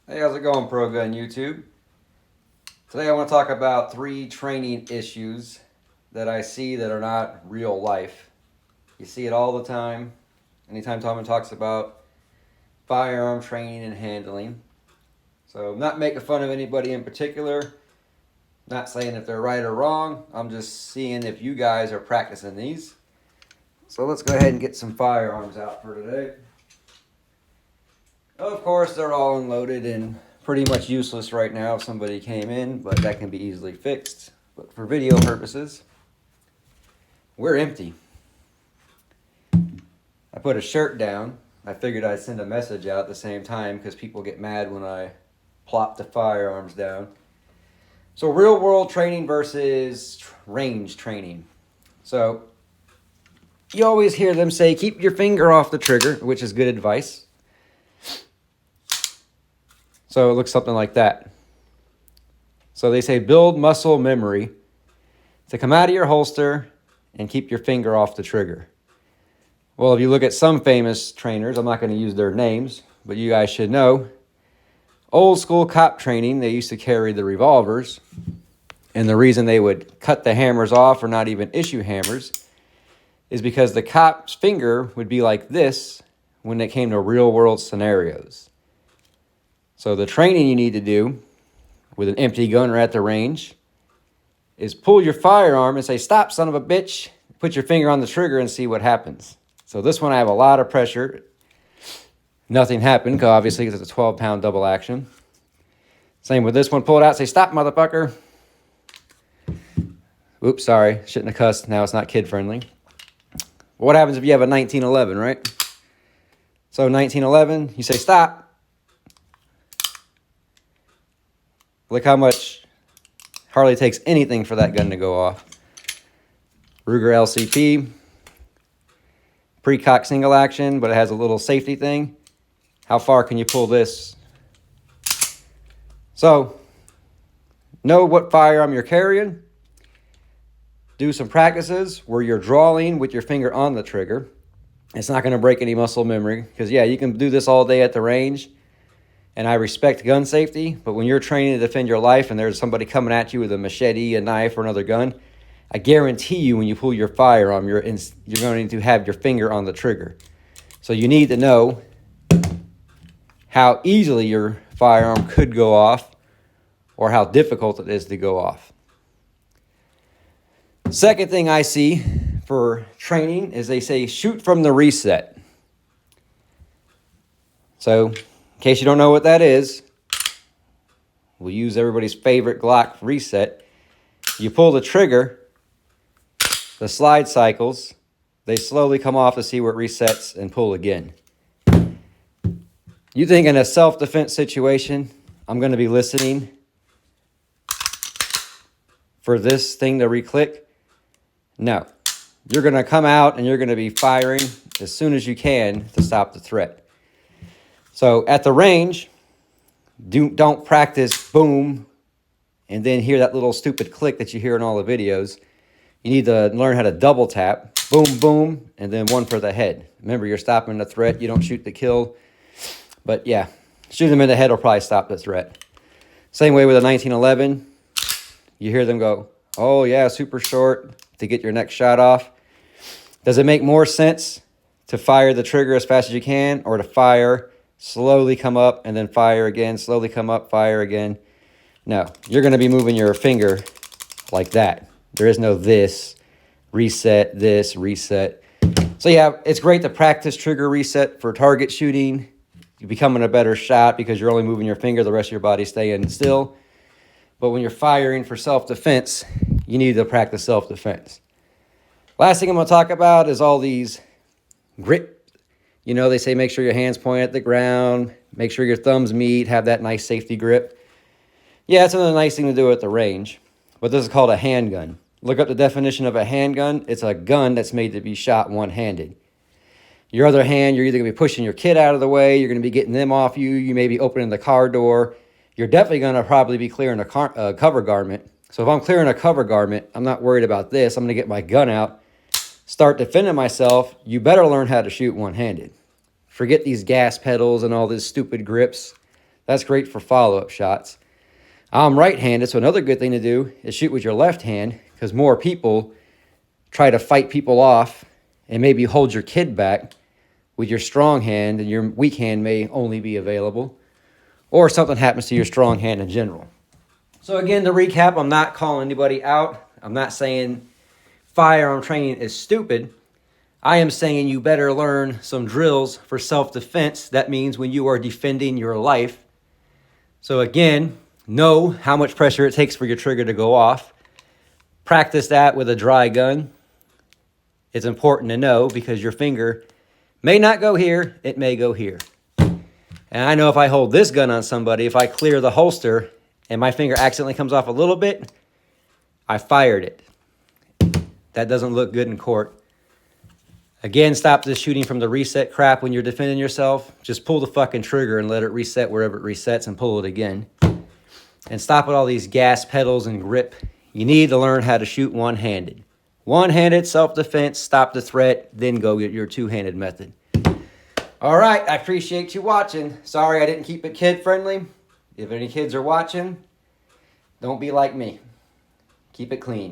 Hey, how's it going, Pro Gun YouTube? Today I want to talk about 3 training issues that I see that are not real life. You see it all the time. Anytime Tommy talks about firearm training and handling. So I'm not making fun of anybody in particular. Not saying if they're right or wrong. I'm just seeing if you guys are practicing these. So let's go ahead and get some firearms out for today. Of course, they're all unloaded and pretty much useless right now if somebody came in, but that can be easily fixed. But for video purposes, we're empty. I put a shirt down. I figured I'd send a message out at the same time because people get mad when I plop the firearms down. So real world training versus range training. So you always hear them say, keep your finger off the trigger, which is good advice. So it looks something like that. So they say build muscle memory to come out of your holster and keep your finger off the trigger. Well, if you look at some famous trainers, I'm not going to use their names, but you guys should know, old school cop training, they used to carry the revolvers. And the reason they would cut the hammers off or not even issue hammers is because the cop's finger would be like this when it came to real world scenarios. So the training you need to do with an empty gun or at the range is pull your firearm and say, stop, son of a bitch. Put your finger on the trigger and see what happens. So this one I have a lot of pressure. Nothing happened, obviously, because it's a 12-pound double action. Same with this one. Pull it out, say, stop, motherfucker. Oops, sorry. Shouldn't have cussed. Now it's not kid-friendly. What happens if you have a 1911, right? So 1911, you say, stop. Look how much hardly takes anything for that gun to go off. Ruger LCP, pre-cock single action, but it has a little safety thing. How far can you pull this? So, know what firearm you're carrying. Do some practices where you're drawing with your finger on the trigger. It's not going to break any muscle memory because, yeah, you can do this all day at the range. And I respect gun safety, but when you're training to defend your life and there's somebody coming at you with a machete, a knife, or another gun, I guarantee you when you pull your firearm, you're going to have your finger on the trigger. So you need to know how easily your firearm could go off or how difficult it is to go off. Second thing I see for training is they say shoot from the reset. So in case you don't know what that is, we'll use everybody's favorite Glock reset. You pull the trigger, the slide cycles, they slowly come off to see where it resets and pull again. You think in a self-defense situation, I'm going to be listening for this thing to re-click? No. You're going to come out and you're going to be firing as soon as you can to stop the threat. So at the range, don't practice boom and then hear that little stupid click that you hear in all the videos. You need to learn how to double tap, boom, boom, and then one for the head. Remember, you're stopping the threat. You don't shoot the kill. But yeah, shoot them in the head will probably stop the threat. Same way with a 1911. You hear them go, oh yeah, super short to get your next shot off. Does it make more sense to fire the trigger as fast as you can or to fire slowly come up and then fire again, slowly come up, fire again? No, you're going to be moving your finger like that. There is no this, reset, this, reset. So yeah, it's great to practice trigger reset for target shooting. You're becoming a better shot because you're only moving your finger, the rest of your body staying still. But when you're firing for self-defense, you need to practice self-defense. Last thing I'm going to talk about is all these grip. You know, they say make sure your hands point at the ground, make sure your thumbs meet, have that nice safety grip. Yeah, it's another nice thing to do at the range, but this is called a handgun. Look up the definition of a handgun. It's a gun that's made to be shot one-handed. Your other hand, you're either going to be pushing your kid out of the way, you're going to be getting them off you, you may be opening the car door. You're definitely going to probably be clearing a cover garment. So if I'm clearing a cover garment, I'm not worried about this. I'm going to get my gun out, start defending myself. You better learn how to shoot one-handed. Forget these gas pedals and all these stupid grips. That's great for follow-up shots. I'm right-handed, so another good thing to do is shoot with your left hand, because more people try to fight people off and maybe hold your kid back with your strong hand, and your weak hand may only be available, or something happens to your strong hand in general. So again, to recap, I'm not calling anybody out. I'm not saying firearm training is stupid. I am saying you better learn some drills for self-defense. That means when you are defending your life. So again, know how much pressure it takes for your trigger to go off. Practice that with a dry gun. It's important to know because your finger may not go here, it may go here. And I know if I hold this gun on somebody, if I clear the holster and my finger accidentally comes off a little bit, I fired it. That doesn't look good in court. Again, stop this shooting from the reset crap when you're defending yourself. Just pull the fucking trigger and let it reset wherever it resets and pull it again. And stop with all these gas pedals and grip. You need to learn how to shoot one-handed. One-handed self-defense, stop the threat, then go get your two-handed method. All right, I appreciate you watching. Sorry I didn't keep it kid-friendly. If any kids are watching, don't be like me. Keep it clean.